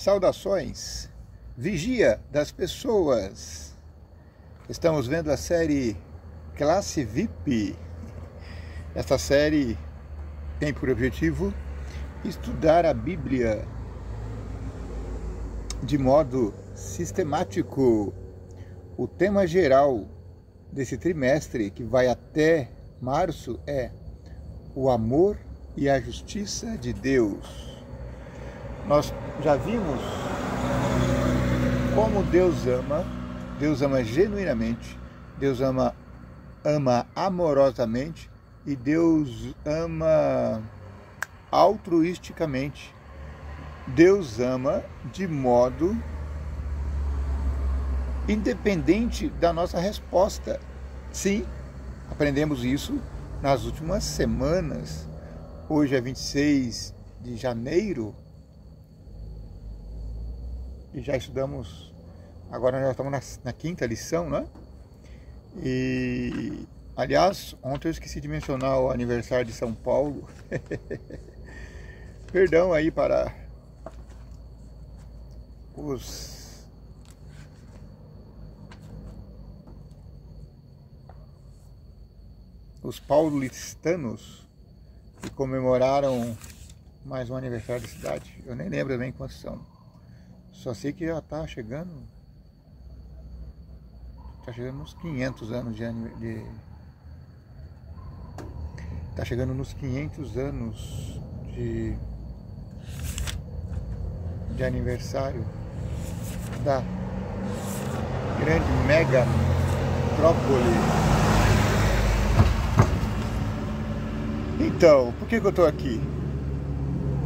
Saudações, vigia das pessoas. Estamos vendo a série Classe VIP. Esta série tem por objetivo estudar a Bíblia de modo sistemático. O tema geral desse trimestre, que vai até março, é o amor e a justiça de Deus. Nós já vimos como Deus ama genuinamente, Deus ama amorosamente e Deus ama altruisticamente. Deus ama de modo independente da nossa resposta. Sim, aprendemos isso nas últimas semanas. Hoje é 26 de janeiro e já estudamos, agora nós estamos na quinta lição, né? E, aliás, ontem eu esqueci de mencionar o aniversário de São Paulo. Perdão aí para os paulistanos que comemoraram mais um aniversário da cidade. Eu nem lembro bem quantos são. Só sei que já está chegando nos 500 anos está chegando nos 500 anos de aniversário da grande mega metrópole. Então, por que eu estou aqui?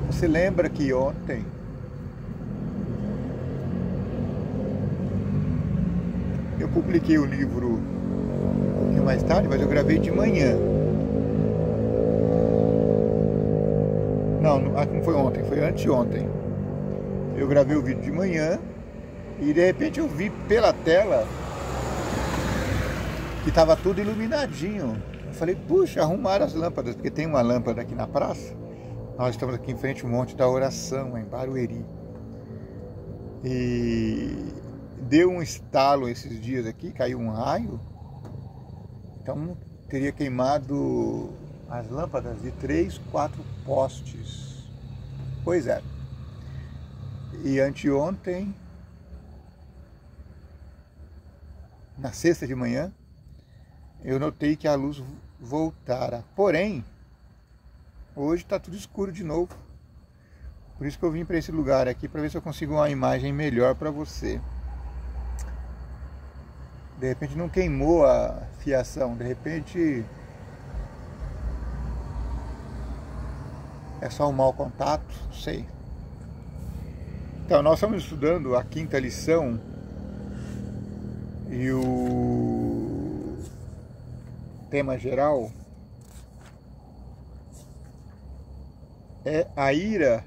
Você lembra que ontem eu publiquei o livro um pouquinho mais tarde, mas eu gravei de manhã. Não foi ontem, foi anteontem. Eu gravei o vídeo de manhã e de repente eu vi pela tela que estava tudo iluminadinho. Eu falei, puxa, arrumaram as lâmpadas, porque tem uma lâmpada aqui na praça. Nós estamos aqui em frente ao Monte da Oração, em Barueri. E deu um estalo esses dias aqui, caiu um raio. Então teria queimado as lâmpadas de 3, 4 postes. Pois é. E anteontem, na sexta de manhã, eu notei que a luz voltara. Porém, hoje está tudo escuro de novo. Por isso que eu vim para esse lugar aqui, para ver se eu consigo uma imagem melhor para você. De repente não queimou a fiação, de repente é só um mau contato, não sei. Então, nós estamos estudando a quinta lição e o tema geral é a ira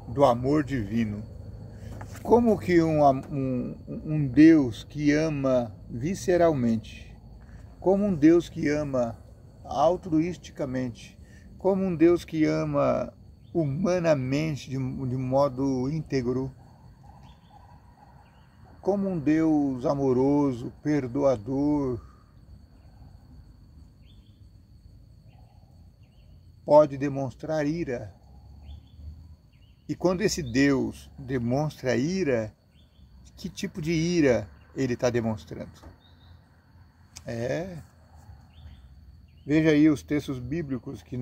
do amor divino. Como que um Deus que ama visceralmente, como um Deus que ama altruisticamente, como um Deus que ama humanamente de modo íntegro, como um Deus amoroso, perdoador, pode demonstrar ira. E quando esse Deus demonstra ira, que tipo de ira ele está demonstrando? Veja aí os textos bíblicos que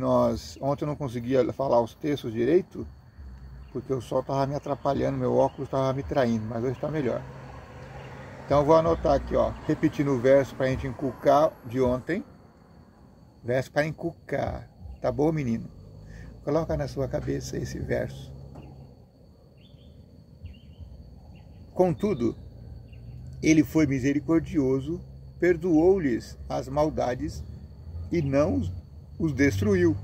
ontem eu não conseguia falar os textos direito, porque o sol estava me atrapalhando, meu óculos estava me traindo, mas hoje está melhor. Então eu vou anotar aqui, ó, repetindo o verso para a gente inculcar de ontem. Verso para inculcar, tá bom, menino? Coloca na sua cabeça esse verso. Contudo, ele foi misericordioso, perdoou-lhes as maldades e não os destruiu.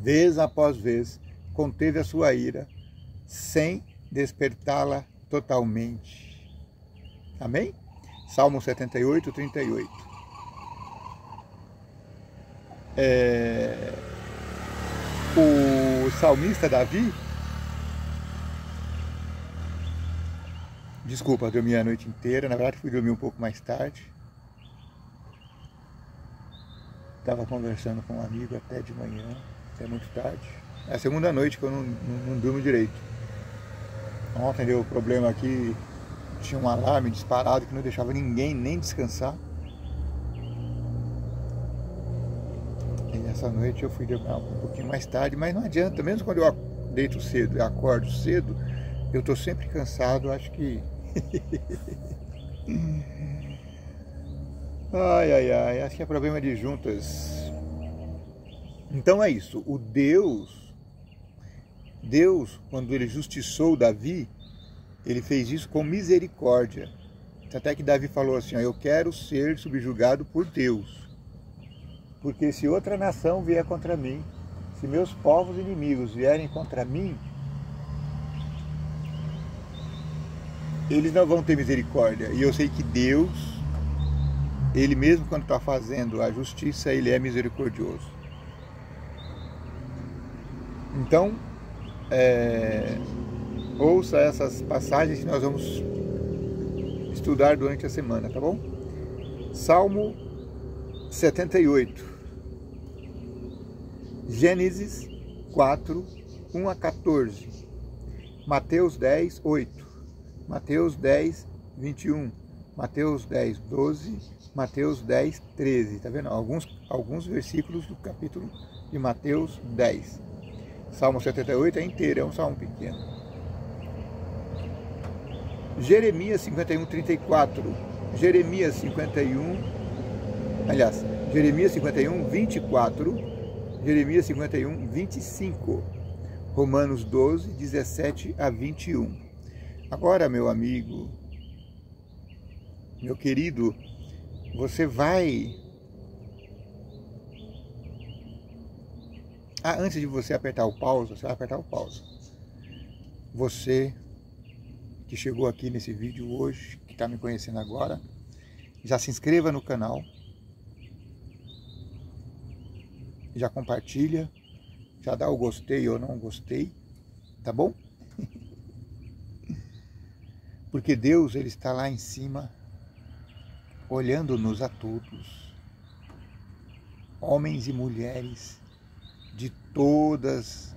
Vez após vez, conteve a sua ira, sem despertá-la totalmente. Amém? Salmo 78, 38. O salmista Davi, Desculpa, dormi a noite inteira. Na verdade, fui dormir um pouco mais tarde. Estava conversando com um amigo até de manhã, até muito tarde. É a segunda noite que eu não durmo direito. Ontem deu problema aqui, tinha um alarme disparado que não deixava ninguém nem descansar. E nessa noite eu fui dormir um pouquinho mais tarde, mas não adianta, mesmo quando eu deito cedo e acordo cedo, eu estou sempre cansado, acho que... Ai, acho que é problema de juntas. Então é isso, Deus, quando ele justiçou Davi, ele fez isso com misericórdia. Até que Davi falou assim, ó, eu quero ser subjugado por Deus. Porque se outra nação vier contra mim, se meus povos inimigos vierem contra mim, eles não vão ter misericórdia. E eu sei que Deus, ele mesmo quando está fazendo a justiça, ele é misericordioso. Então, ouça essas passagens que nós vamos estudar durante a semana, tá bom? Salmo 78, Gênesis 4, 1 a 14, Mateus 10, 8, Mateus 10, 21, Mateus 10, 12, Mateus 10, 13, tá vendo? Alguns versículos do capítulo de Mateus 10. Salmo 78 é inteiro, é um salmo pequeno. Jeremias 51, 34. Jeremias 51, 24. Jeremias 51, 25. Romanos 12, 17 a 21. Agora, meu amigo, meu querido, você vai... antes de você apertar o pause, você vai apertar o pause. Você que chegou aqui nesse vídeo hoje, que está me conhecendo agora, já se inscreva no canal, já compartilha, já dá o gostei ou não gostei, tá bom? Porque Deus, ele está lá em cima, olhando-nos a todos, homens e mulheres, de todas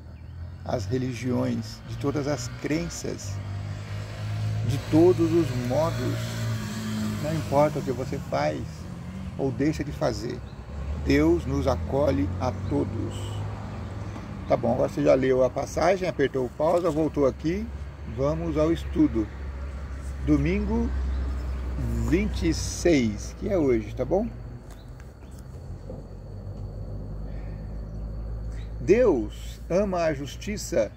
as religiões, de todas as crenças, de todos os modos. Não importa o que você faz ou deixa de fazer, Deus nos acolhe a todos. Tá bom, agora você já leu a passagem, apertou o pausa, voltou aqui, vamos ao estudo. Domingo 26, que é hoje, tá bom? Deus ama a justiça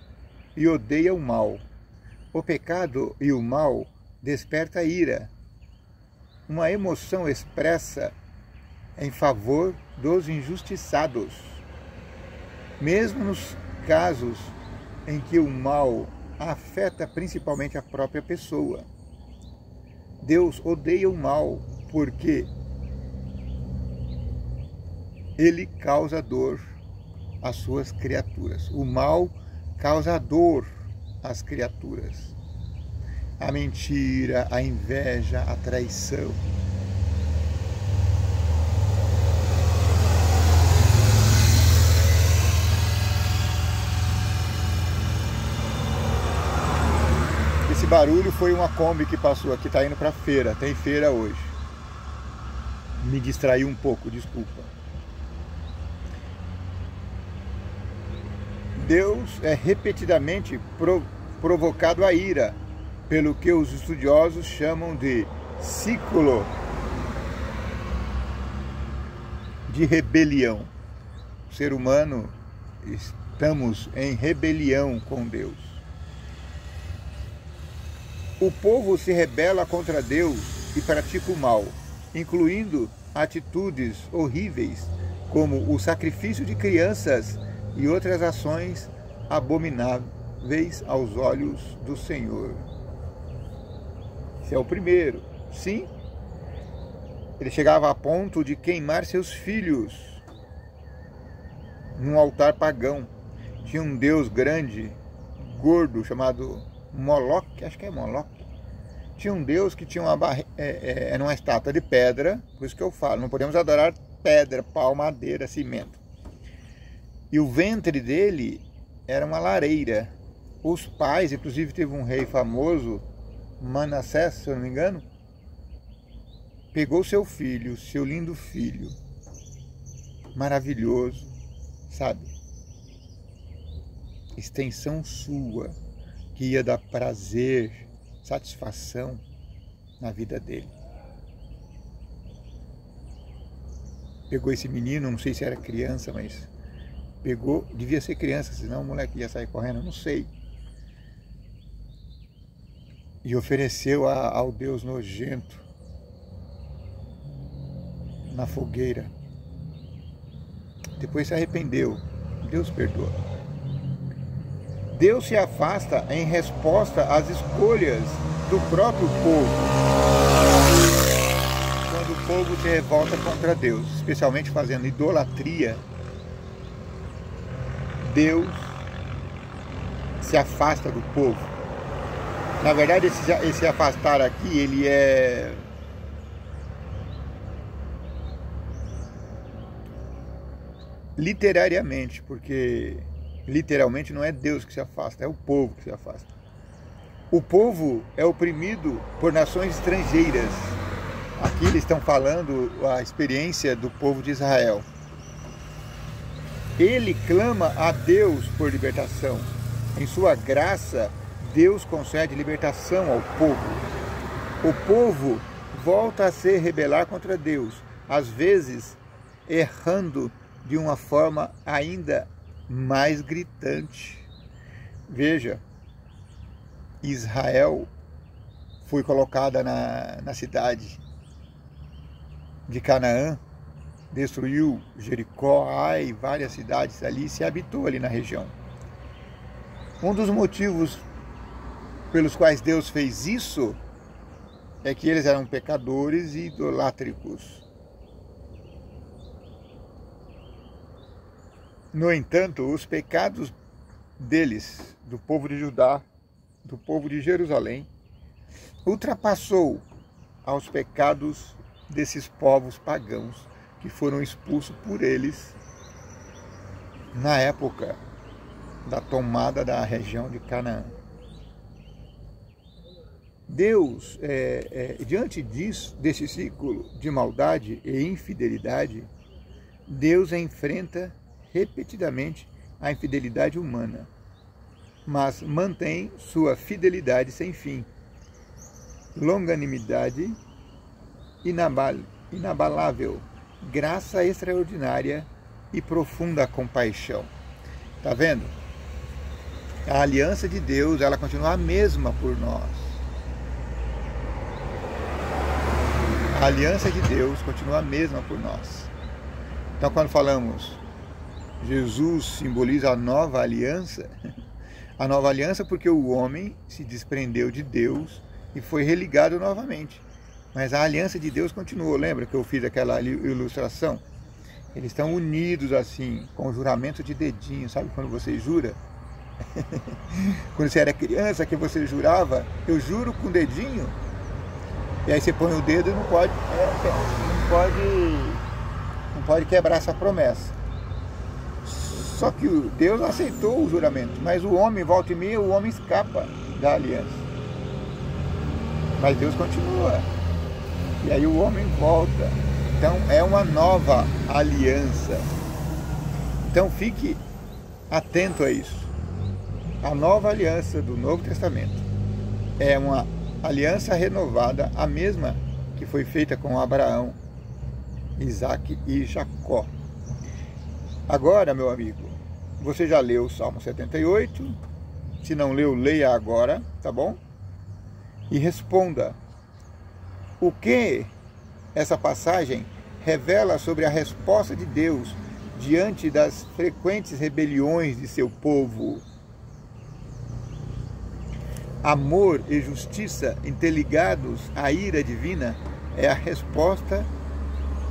e odeia o mal. O pecado e o mal desperta a ira, uma emoção expressa em favor dos injustiçados. Mesmo nos casos em que o mal afeta principalmente a própria pessoa. Deus odeia o mal porque ele causa dor às suas criaturas. O mal causa dor às criaturas. A mentira, a inveja, a traição. Esse barulho foi uma Kombi que passou aqui, está indo para feira, tem feira hoje. Me distraí um pouco, desculpa. Deus é repetidamente provocado à ira, pelo que os estudiosos chamam de ciclo de rebelião. O ser humano, estamos em rebelião com Deus. O povo se rebela contra Deus e pratica o mal, incluindo atitudes horríveis, como o sacrifício de crianças e outras ações abomináveis aos olhos do Senhor. Esse é o primeiro. Sim, ele chegava a ponto de queimar seus filhos num altar pagão. Tinha um deus grande, gordo, chamado Moloque, acho que é Moloque. tinha um Deus que tinha era uma estátua de pedra, por isso que eu falo, não podemos adorar pedra, pau, madeira, cimento. E o ventre dele era uma lareira. Os pais, inclusive teve um rei famoso, Manassés, se eu não me engano, pegou seu filho, seu lindo filho, maravilhoso, sabe? Extensão sua, que ia dar prazer, satisfação na vida dele. Pegou esse menino, não sei se era criança, mas pegou, devia ser criança, senão o moleque ia sair correndo, não sei. E ofereceu ao Deus nojento na fogueira. Depois se arrependeu. Deus perdoa. Deus se afasta em resposta às escolhas do próprio povo. Quando o povo se revolta contra Deus, especialmente fazendo idolatria, Deus se afasta do povo. Na verdade, esse afastar aqui, ele é literariamente, porque literalmente não é Deus que se afasta, é o povo que se afasta. O povo é oprimido por nações estrangeiras. Aqui eles estão falando a experiência do povo de Israel. Ele clama a Deus por libertação. Em sua graça, Deus concede libertação ao povo. O povo volta a se rebelar contra Deus, às vezes errando de uma forma ainda mais gritante. Veja, Israel foi colocada na cidade de Canaã, destruiu Jericó, Ai, várias cidades ali, se habitou ali na região. Um dos motivos pelos quais Deus fez isso é que eles eram pecadores e idolátricos. No entanto, os pecados deles, do povo de Judá, do povo de Jerusalém, ultrapassou aos pecados desses povos pagãos que foram expulsos por eles na época da tomada da região de Canaã. Deus, diante desse ciclo de maldade e infidelidade, Deus enfrenta repetidamente a infidelidade humana, mas mantém sua fidelidade sem fim, longanimidade inabalável, graça extraordinária e profunda compaixão. Tá vendo? A aliança de Deus, ela continua a mesma por nós. A aliança de Deus continua a mesma por nós. Então, quando falamos Jesus simboliza a nova aliança porque o homem se desprendeu de Deus e foi religado novamente. Mas a aliança de Deus continuou. Lembra que eu fiz aquela ilustração? Eles estão unidos assim, com o juramento de dedinho. Sabe quando você jura? Quando você era criança, que você jurava, eu juro com o dedinho. E aí você põe o dedo e não pode quebrar essa promessa. Só que Deus aceitou o juramento, mas o homem, volta e meia, o homem escapa da aliança. Mas Deus continua. E aí o homem volta. Então é uma nova aliança. Então fique atento a isso. A nova aliança do Novo Testamento é uma aliança renovada, a mesma que foi feita com Abraão, Isaac e Jacó. Agora, meu amigo, você já leu o Salmo 78? Se não leu, leia agora, tá bom? E responda: o que essa passagem revela sobre a resposta de Deus diante das frequentes rebeliões de seu povo? Amor e justiça interligados à ira divina é a resposta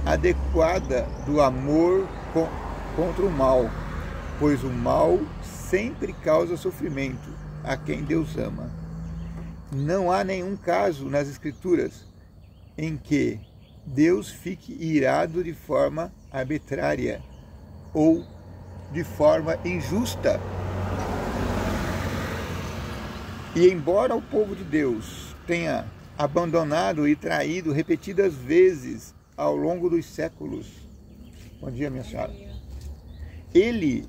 adequada do amor contra o mal, pois o mal sempre causa sofrimento a quem Deus ama. não há nenhum caso nas Escrituras em que Deus fique irado de forma arbitrária ou de forma injusta. E embora o povo de Deus tenha abandonado e traído repetidas vezes ao longo dos séculos, bom dia, minha senhora, ele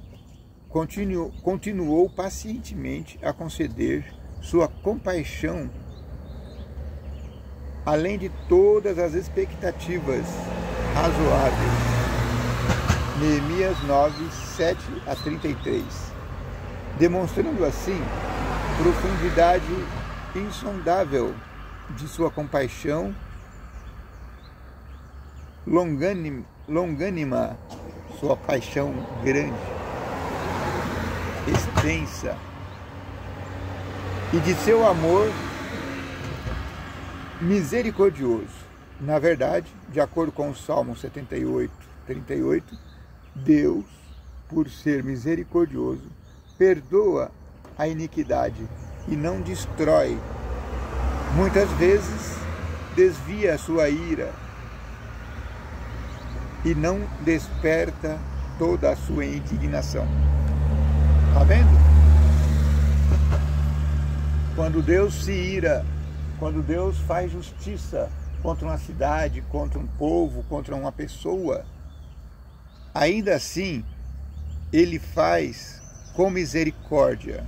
continuou pacientemente a conceder sua compaixão além de todas as expectativas razoáveis. Neemias 9, 7 a 33. Demonstrando assim profundidade insondável de sua compaixão, longânima, sua paixão grande, extensa, e de seu amor misericordioso. Na verdade, de acordo com o Salmo 78, 38, Deus, por ser misericordioso, perdoa a iniquidade e não destrói. Muitas vezes desvia a sua ira e não desperta toda a sua indignação. Está vendo? Quando Deus se ira, quando Deus faz justiça contra uma cidade, contra um povo, contra uma pessoa, ainda assim, Ele faz com misericórdia.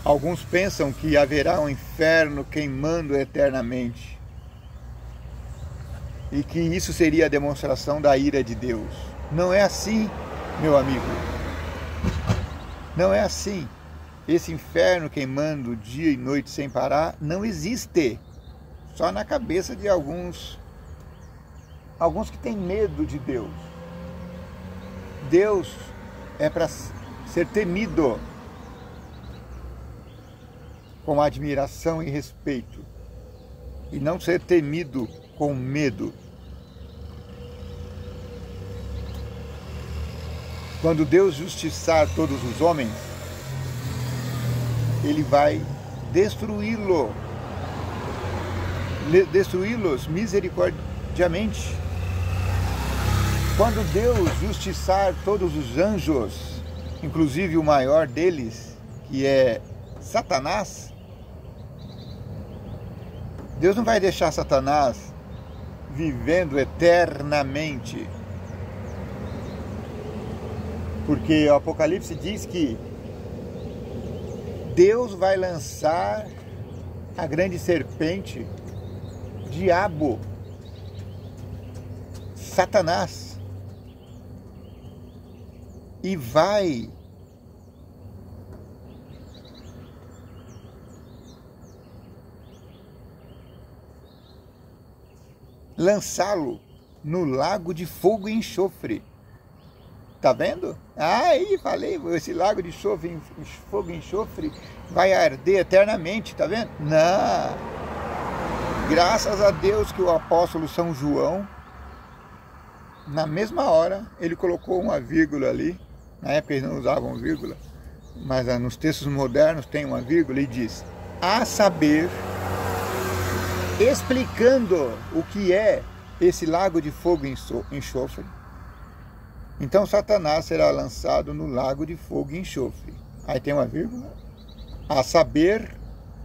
Alguns pensam que haverá um inferno queimando eternamente e que isso seria a demonstração da ira de Deus. Não é assim, meu amigo. Não é assim. Esse inferno queimando dia e noite sem parar não existe. Só na cabeça de alguns que têm medo de Deus. Deus é para ser temido com admiração e respeito, e não ser temido com medo. Quando Deus justiçar todos os homens, Ele vai destruí-los misericordiamente. Quando Deus justiçar todos os anjos, inclusive o maior deles, que é Satanás, Deus não vai deixar Satanás vivendo eternamente. Porque o Apocalipse diz que Deus vai lançar a grande serpente, diabo, Satanás, e vai lançá-lo no lago de fogo e enxofre. Tá vendo? Aí falei, esse lago de fogo e enxofre vai arder eternamente, tá vendo? Não. Graças a Deus que o apóstolo São João, na mesma hora, ele colocou uma vírgula ali. Na época eles não usavam vírgula, mas nos textos modernos tem uma vírgula e diz: a saber, explicando o que é esse lago de fogo e enxofre. Então Satanás será lançado no lago de fogo e enxofre. Aí tem uma vírgula. A saber,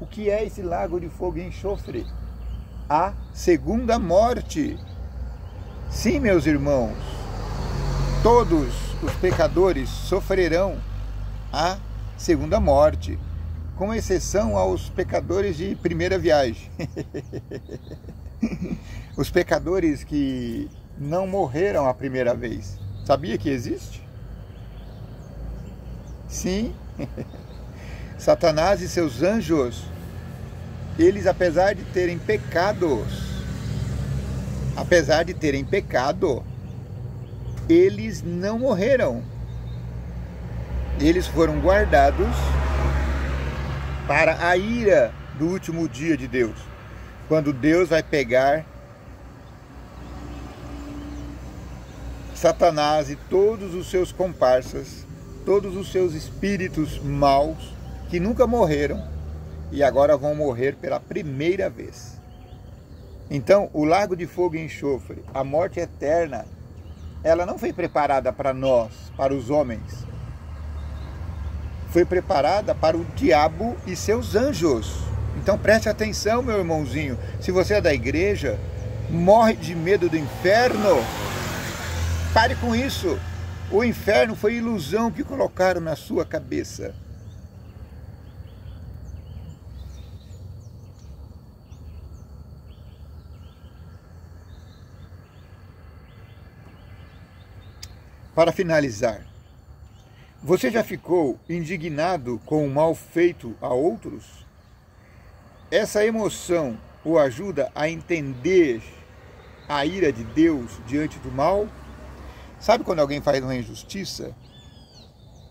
o que é esse lago de fogo e enxofre? A segunda morte. Sim, meus irmãos, todos os pecadores sofrerão a segunda morte, com exceção aos pecadores de primeira viagem. Os pecadores que não morreram a primeira vez. Sabia que existe? Sim. Satanás e seus anjos, eles, apesar de terem pecado, eles não morreram. Eles foram guardados para a ira do último dia de Deus, quando Deus vai pegar Satanás e todos os seus comparsas todos os seus espíritos maus que nunca morreram e agora vão morrer pela primeira vez. Então, o lago de fogo e enxofre, a morte eterna, ela não foi preparada para nós, para os homens. Foi preparada para o diabo e seus anjos. Então preste atenção, meu irmãozinho. Se você é da igreja, morre de medo do inferno. Pare com isso. O inferno foi ilusão que colocaram na sua cabeça. Para finalizar, você já ficou indignado com o mal feito a outros? Essa emoção o ajuda a entender a ira de Deus diante do mal? Sabe quando alguém faz uma injustiça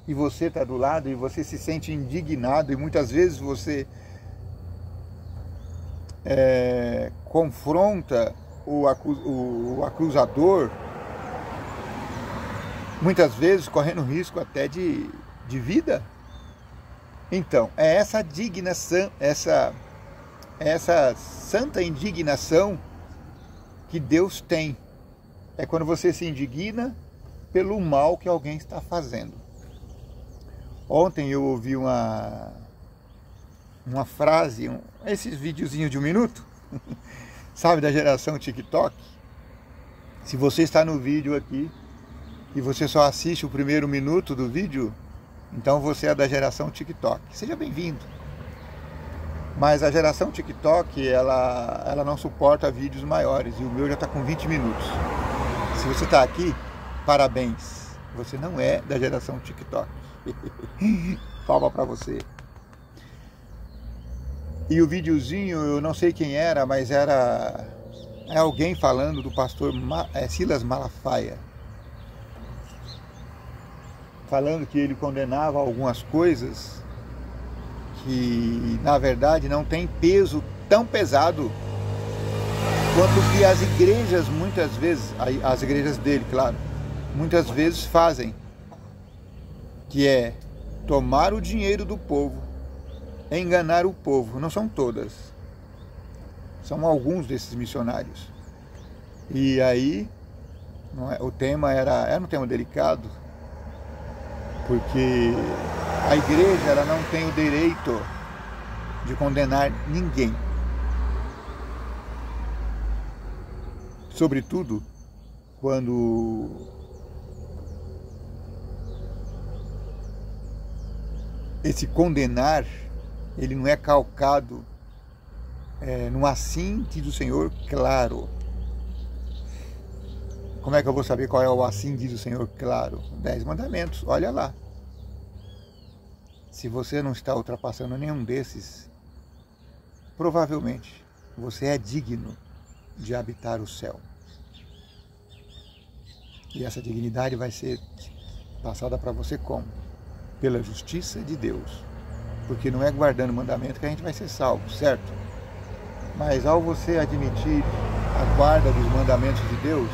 e você está do lado e você se sente indignado e muitas vezes você confronta o acusador, muitas vezes correndo risco até de vida? Então, é essa indignação, essa santa indignação que Deus tem. É quando você se indigna pelo mal que alguém está fazendo. Ontem eu ouvi uma frase, esses videozinhos de 1 minuto, sabe, da geração TikTok? Se você está no vídeo aqui e você só assiste o primeiro minuto do vídeo, então você é da geração TikTok. Seja bem-vindo. Mas a geração TikTok, ela não suporta vídeos maiores e o meu já está com 20 minutos. Se você está aqui, parabéns. Você não é da geração TikTok. Palma para você. E o videozinho, eu não sei quem era, mas é alguém falando do pastor Silas Malafaia. Falando que ele condenava algumas coisas que, na verdade, não tem peso tão pesado quanto que as igrejas, muitas vezes, as igrejas dele, claro, muitas vezes fazem, que é tomar o dinheiro do povo, enganar o povo. Não são todas, são alguns desses missionários. E aí, o tema era um tema delicado, porque a igreja ela não tem o direito de condenar ninguém. Sobretudo quando esse condenar, ele não é calcado num assim diz o Senhor claro. Como é que eu vou saber qual é o assim diz o Senhor claro? 10 mandamentos, olha lá. Se você não está ultrapassando nenhum desses, provavelmente você é digno de habitar o céu. E essa dignidade vai ser passada para você como? Pela justiça de Deus. Porque não é guardando o mandamento que a gente vai ser salvo, certo? Mas ao você admitir a guarda dos mandamentos de Deus,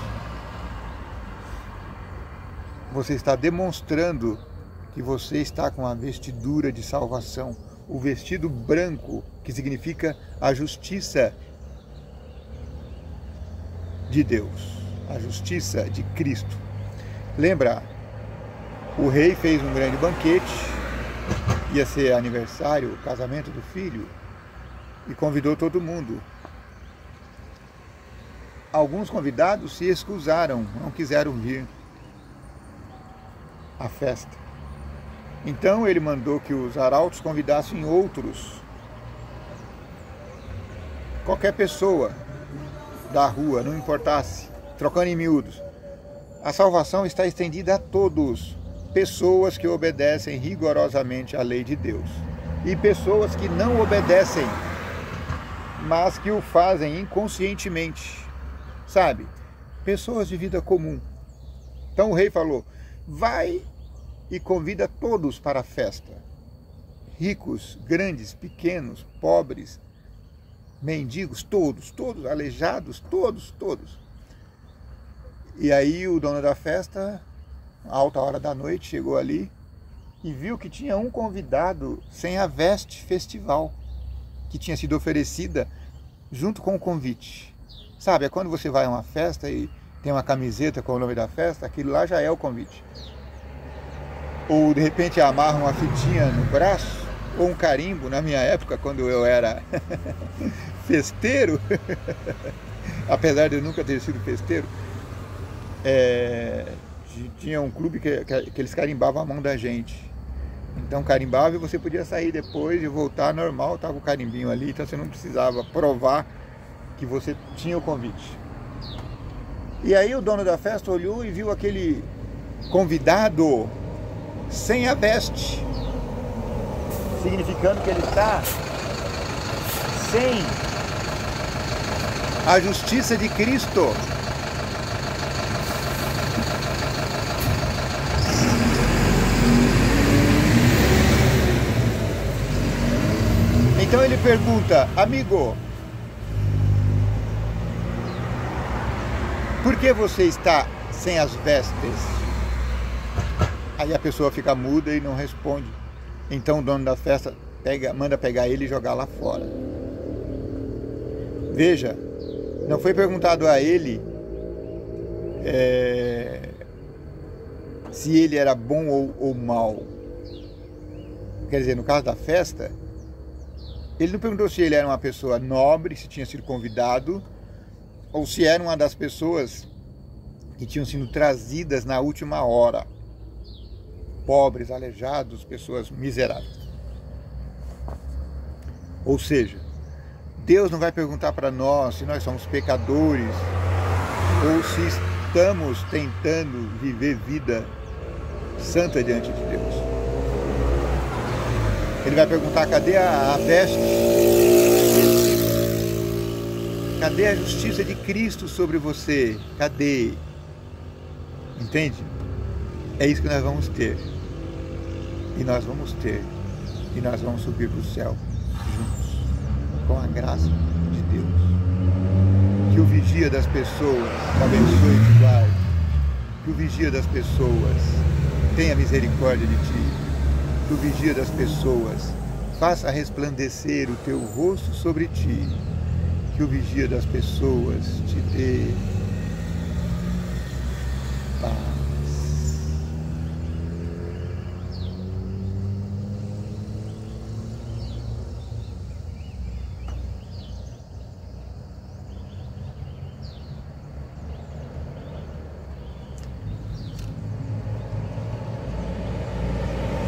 você está demonstrando que você está com a vestidura de salvação, o vestido branco, que significa a justiça de Deus, a justiça de Cristo. Lembra, o rei fez um grande banquete, ia ser aniversário, o casamento do filho, e convidou todo mundo. Alguns convidados se excusaram, não quiseram vir à festa. Então ele mandou que os arautos convidassem outros. Qualquer pessoa da rua, não importasse, trocando em miúdos. A salvação está estendida a todos. Pessoas que obedecem rigorosamente à lei de Deus. E pessoas que não obedecem, mas que o fazem inconscientemente. Sabe? Pessoas de vida comum. Então o rei falou, vai e convida todos para a festa. Ricos, grandes, pequenos, pobres, mendigos, todos, aleijados, todos. E aí o dono da festa, alta hora da noite, chegou ali e viu que tinha um convidado sem a veste festival, que tinha sido oferecida junto com o convite. Sabe, é quando você vai a uma festa e tem uma camiseta com o nome da festa, aquilo lá já é o convite. Ou de repente amarra uma fitinha no braço, ou um carimbo. Na minha época, quando eu era festeiro, apesar de eu nunca ter sido festeiro, tinha um clube que eles carimbavam a mão da gente. Então carimbava e você podia sair depois e voltar normal, estava o carimbinho ali, então você não precisava provar que você tinha o convite. E aí o dono da festa olhou e viu aquele convidado sem a veste, significando que ele está sem a justiça de Cristo. Então ele pergunta: amigo, por que você está sem as vestes? Aí a pessoa fica muda e não responde. Então o dono da festa manda pegar ele e jogar lá fora. Veja, não foi perguntado a ele se ele era bom ou mau. Quer dizer, no caso da festa, ele não perguntou se ele era uma pessoa nobre, se tinha sido convidado, ou se era uma das pessoas que tinham sido trazidas na última hora. Pobres, aleijados, pessoas miseráveis. Ou seja, Deus não vai perguntar para nós se nós somos pecadores ou se estamos tentando viver vida santa diante de Deus. Ele vai perguntar: cadê a veste? Cadê a justiça de Cristo sobre você? Cadê? Entende? É isso que nós vamos ter. E nós vamos ter. E nós vamos subir para o céu juntos, com a graça de Deus. Que o vigia das pessoas te abençoe e te guarde. Que o vigia das pessoas tenha misericórdia de ti. Que o vigia das pessoas faça resplandecer o teu rosto sobre ti. Que o vigia das pessoas te dê